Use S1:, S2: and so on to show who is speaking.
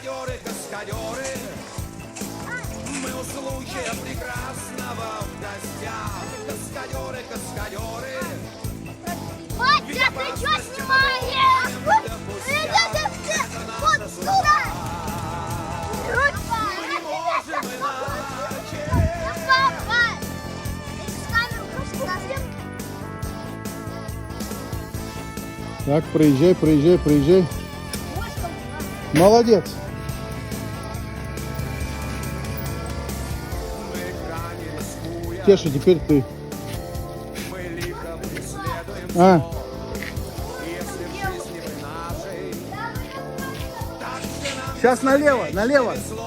S1: Каскадеры, каскадеры, мы у случая прекрасного в гостях. Каскадеры, каскадеры,
S2: Батя, ты что снимаешь? Ребята, вот сюда!
S1: мы не можем иначе.
S2: Папа! Ты с камеру просто
S3: Так, проезжай, проезжай, проезжай. Молодец.
S1: Мы крайне рискуя,
S3: Теша, теперь ты.
S1: мы лихо преследуем
S3: А,
S1: зло. Если в жизни вы нашей, так же нам
S3: сейчас налево, налево.
S1: повезло.